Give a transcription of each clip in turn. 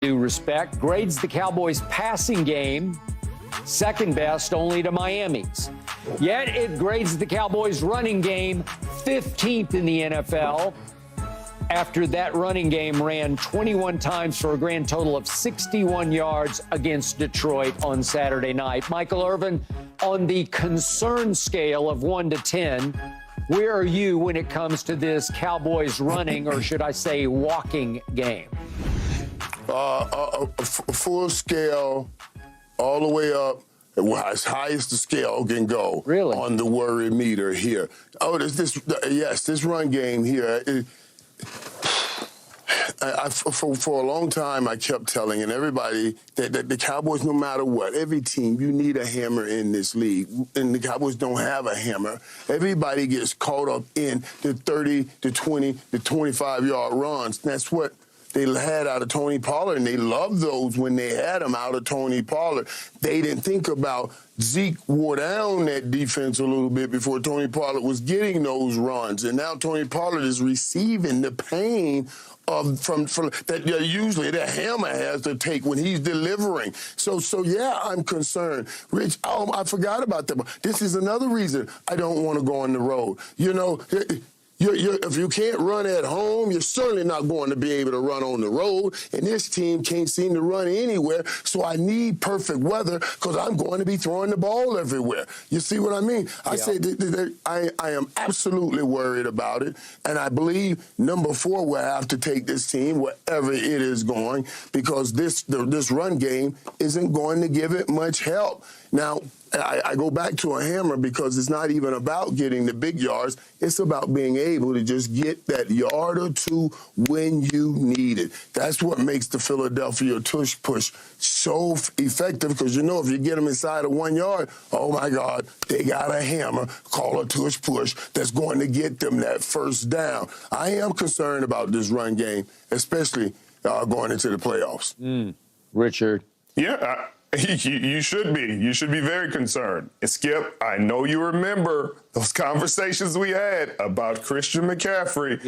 due respect, grades the Cowboys' passing game second best only to Miami's. Yet it grades the Cowboys' running game 15th in the NFL after that running game ran 21 times for a grand total of 61 yards against Detroit on Saturday night. Michael Irvin, on the concern scale of 1 to 10, where are you when it comes to this Cowboys running, or should I say walking game? Full scale, all the way up, as high as the scale can go. Really? On the worry meter here. Oh, this run game here. For a long time, I kept telling everybody that the Cowboys, no matter what, every team, you need a hammer in this league. And the Cowboys don't have a hammer. Everybody gets caught up in the 30, the 20, the 25-yard runs. That's what they had out of Tony Pollard, and they loved those when they had them out of Tony Pollard. They didn't think about Zeke wore down that defense a little bit before Tony Pollard was getting those runs. And now Tony Pollard is receiving the pain from that usually the hammer has to take when he's delivering. So yeah, I'm concerned. Rich, I forgot about that. This is another reason I don't want to go on the road. You know, if you can't run at home, you're certainly not going to be able to run on the road. And this team can't seem to run anywhere. So I need perfect weather because I'm going to be throwing the ball everywhere. You see what I mean? I say I am absolutely worried about it. And I believe number 4 will have to take this team wherever it is going because this run game isn't going to give it much help. Now, I go back to a hammer because it's not even about getting the big yards. It's about being able to just get that yard or two when you need it. That's what makes the Philadelphia tush push so effective because, you know, if you get them inside of 1 yard, oh, my God, they got a hammer called a tush push that's going to get them that first down. I am concerned about this run game, especially going into the playoffs. Richard. Yeah, you should be. You should be very concerned. And Skip, I know you remember those conversations we had about Christian McCaffrey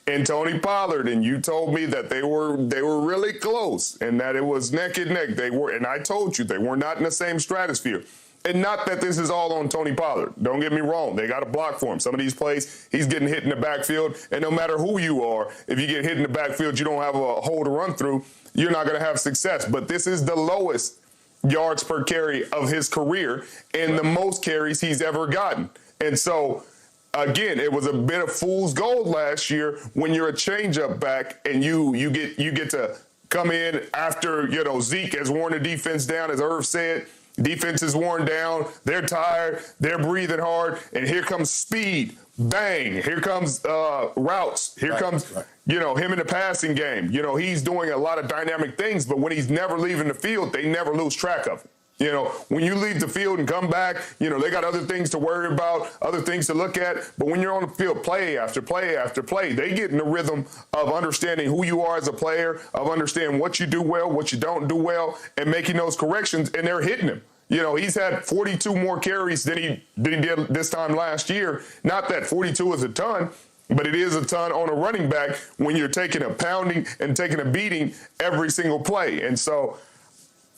and Tony Pollard, and you told me that they were really close and that it was neck and neck. And I told you they were not in the same stratosphere. And not that this is all on Tony Pollard. Don't get me wrong. They got a block for him. Some of these plays, he's getting hit in the backfield. And no matter who you are, if you get hit in the backfield, you don't have a hole to run through, you're not going to have success. But this is the lowest yards per carry of his career and the most carries he's ever gotten. And so, again, it was a bit of fool's gold last year when you're a change-up back and you get to come in after, you know, Zeke has worn the defense down, as Irv said. Defense is worn down. They're tired. They're breathing hard. And here comes speed. Bang. Here comes routes. Here comes, you know, him in the passing game. You know, he's doing a lot of dynamic things, but when he's never leaving the field, they never lose track of him. You know, when you leave the field and come back, you know, they got other things to worry about, other things to look at. But when you're on the field, play after play after play, they get in the rhythm of understanding who you are as a player, of understanding what you do well, what you don't do well, and making those corrections, and they're hitting him. You know, he's had 42 more carries than he did this time last year. Not that 42 is a ton, but it is a ton on a running back when you're taking a pounding and taking a beating every single play. And so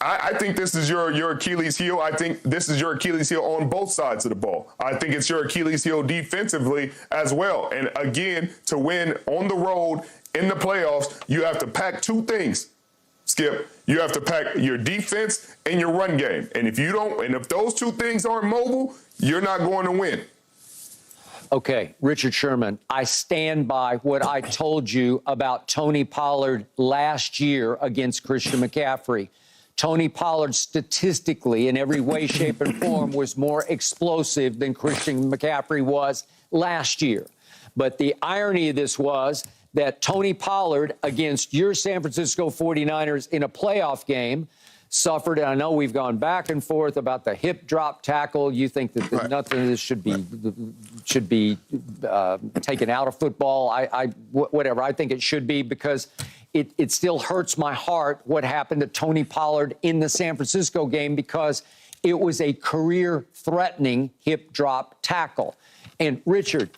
I think this is your Achilles heel. I think this is your Achilles heel on both sides of the ball. I think it's your Achilles heel defensively as well. And again, to win on the road in the playoffs, you have to pack 2 things. Skip, you have to pack your defense and your run game. And if those 2 things aren't mobile, you're not going to win. Okay, Richard Sherman, I stand by what I told you about Tony Pollard last year against Christian McCaffrey. Tony Pollard statistically, in every way, shape, and form, was more explosive than Christian McCaffrey was last year. But the irony of this was that Tony Pollard against your San Francisco 49ers in a playoff game suffered, and I know we've gone back and forth about the hip drop tackle. You think that nothing of this should be taken out of football. Whatever. I think it should be because it still hurts my heart what happened to Tony Pollard in the San Francisco game because it was a career-threatening hip drop tackle. And Richard,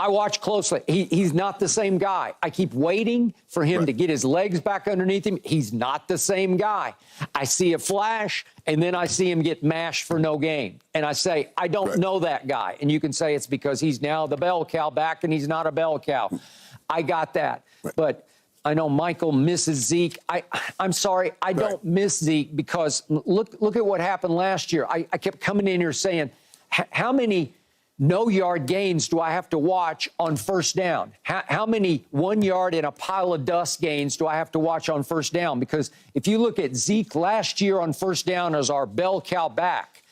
I watch closely. He's not the same guy. I keep waiting for him to get his legs back underneath him. He's not the same guy. I see a flash, and then I see him get mashed for no gain. And I say, I don't know that guy. And you can say it's because he's now the bell cow back, and he's not a bell cow. I got that. But I know Michael misses Zeke. I'm sorry, I don't miss Zeke because look at what happened last year. I kept coming in here saying, how many no-yard gains do I have to watch on first down? How many 1 yard in a pile of dust gains do I have to watch on first down? Because if you look at Zeke last year on first down as our bell cow back,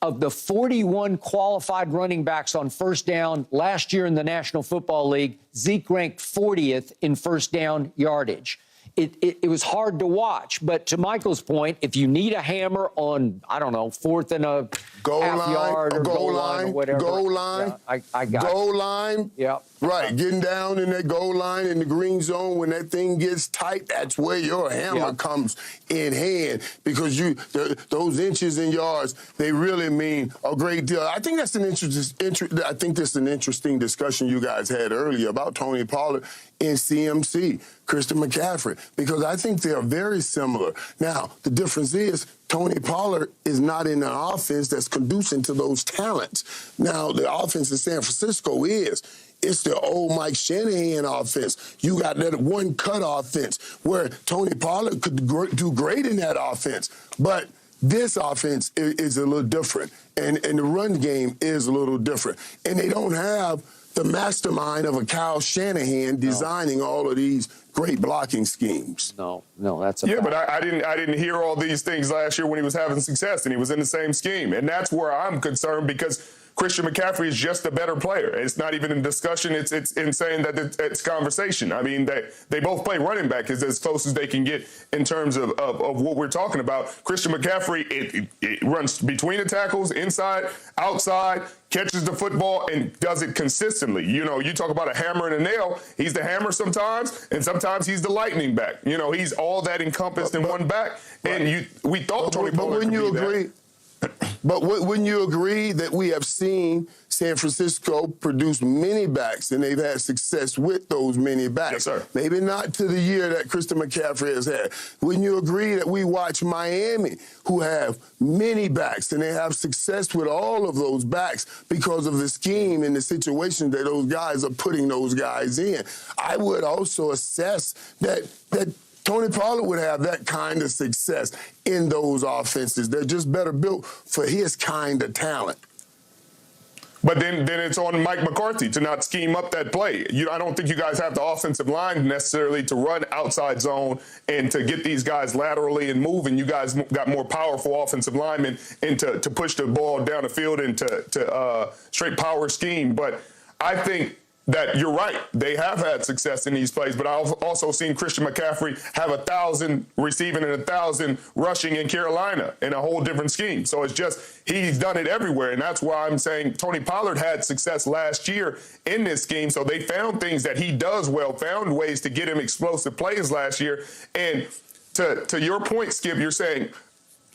of the 41 qualified running backs on first down last year in the National Football League, Zeke ranked 40th in first down yardage. It was hard to watch. But to Michael's point, if you need a hammer on, I don't know, fourth and a half yard or goal line or whatever. Goal line. Yeah, I got goal line. Yeah. Right. Getting down in that goal line in the green zone when that thing gets tight, that's where your hammer comes in hand because those inches and yards, they really mean a great deal. I think that's an interesting discussion you guys had earlier about Tony Pollard and CMC, Christian McCaffrey, because I think they are very similar. Now, the difference is Tony Pollard is not in an offense that's conducive to those talents. Now, the offense in San Francisco is. It's the old Mike Shanahan offense. You got that one-cut offense where Tony Pollard could do great in that offense. But this offense is a little different, and the run game is a little different. And they don't have the mastermind of a Kyle Shanahan designing all of these great blocking schemes. No, that's a fact. But I didn't hear all these things last year when he was having success and he was in the same scheme. And that's where I'm concerned because Christian McCaffrey is just a better player. It's not even in discussion. It's in saying that it's conversation. I mean, they both play running back is as close as they can get in terms of what we're talking about. Christian McCaffrey, it runs between the tackles, inside, outside, catches the football, and does it consistently. You know, you talk about a hammer and a nail. He's the hammer sometimes, and sometimes he's the lightning back. You know, he's all that encompassed in one back. And we thought Tony Pollard could be that. But wouldn't you agree that we have seen San Francisco produce many backs, and they've had success with those many backs? Yes, sir. Maybe not to the year that Christian McCaffrey has had. Wouldn't you agree that we watch Miami, who have many backs, and they have success with all of those backs because of the scheme and the situation that those guys are putting those guys in? I would also assess that Tony Pollard would have that kind of success in those offenses. They're just better built for his kind of talent. But then it's on Mike McCarthy to not scheme up that play. I don't think you guys have the offensive line necessarily to run outside zone and to get these guys laterally and moving. You guys got more powerful offensive linemen and to push the ball down the field and to straight power scheme. But I think that you're right. They have had success in these plays, but I've also seen Christian McCaffrey have 1,000 receiving and 1,000 rushing in Carolina in a whole different scheme. So it's just he's done it everywhere, and that's why I'm saying Tony Pollard had success last year in this scheme. So they found things that he does well, found ways to get him explosive plays last year. And to your point, Skip, you're saying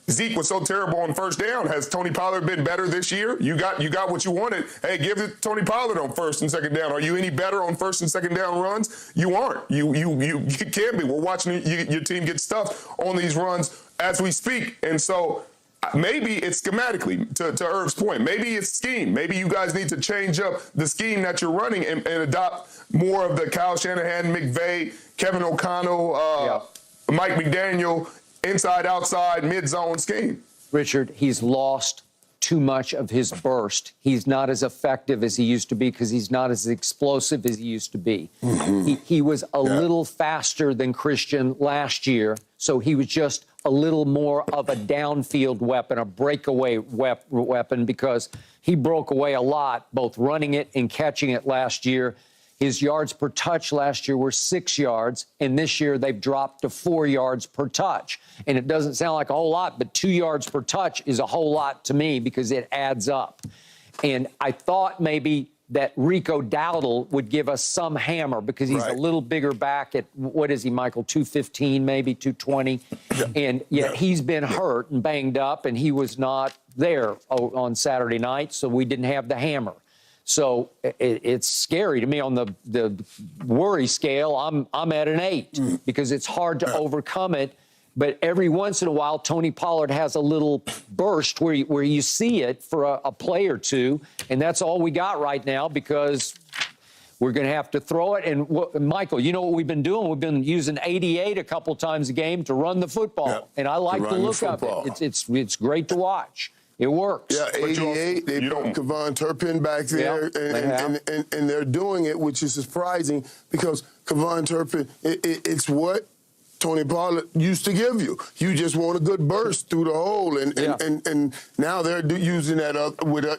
Zeke was so terrible on first down. Has Tony Pollard been better this year? You got what you wanted. Hey, give it to Tony Pollard on first and second down. Are you any better on first and second down runs? You aren't. You can't be. We're watching your team get stuffed on these runs as we speak. And so maybe it's schematically, to Irv's point. Maybe it's scheme. Maybe you guys need to change up the scheme that you're running and adopt more of the Kyle Shanahan, McVay, Kevin O'Connell, Mike McDaniel, inside, outside, mid-zone scheme. Richard, he's lost too much of his burst. He's not as effective as he used to be because he's not as explosive as he used to be. Mm-hmm. He was a little faster than Christian last year, so he was just a little more of a downfield weapon, a breakaway weapon, because he broke away a lot, both running it and catching it last year. His yards per touch last year were 6 yards, and this year they've dropped to 4 yards per touch. And it doesn't sound like a whole lot, but 2 yards per touch is a whole lot to me because it adds up. And I thought maybe that Rico Dowdle would give us some hammer because he's a little bigger back at, what is he, Michael, 215, maybe 220? And yet he's been hurt and banged up, and he was not there on Saturday night, so we didn't have the hammer. So it's scary to me on the worry scale. I'm at an 8 because it's hard to overcome it. But every once in a while, Tony Pollard has a little burst where you see it for a play or two, and that's all we got right now because we're going to have to throw it. And Michael, you know what we've been doing? We've been using 88 a couple times a game to run the football, and I like the look of it. It's great to watch. It works. Yeah, 88. They put Kevon Turpin back there, and they're doing it, which is surprising because Kevon Turpin, it's what Tony Pollard used to give you. You just want a good burst through the hole, and now they're using that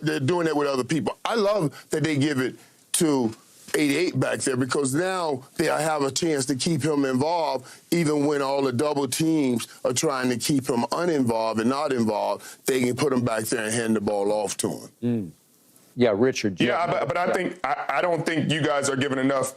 they're doing that with other people. I love that they give it to 88 back there because now they have a chance to keep him involved even when all the double teams are trying to keep him uninvolved and not involved. They can put him back there and hand the ball off to him. Yeah, Richard. But I don't think you guys are giving enough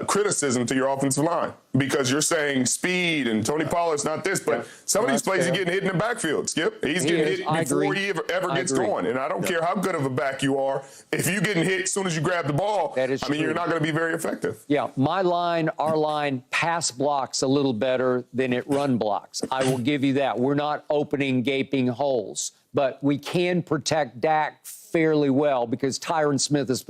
criticism to your offensive line because you're saying speed and Tony Pollard's not this, but some of these plays he's getting hit in the backfield, Skip. He's getting hit before he ever gets going. And I don't care how good of a back you are. If you're getting hit as soon as you grab the ball, you're not going to be very effective. Yeah, our line pass blocks a little better than it run blocks. I will give you that. We're not opening gaping holes, but we can protect Dak fairly well because Tyron Smith is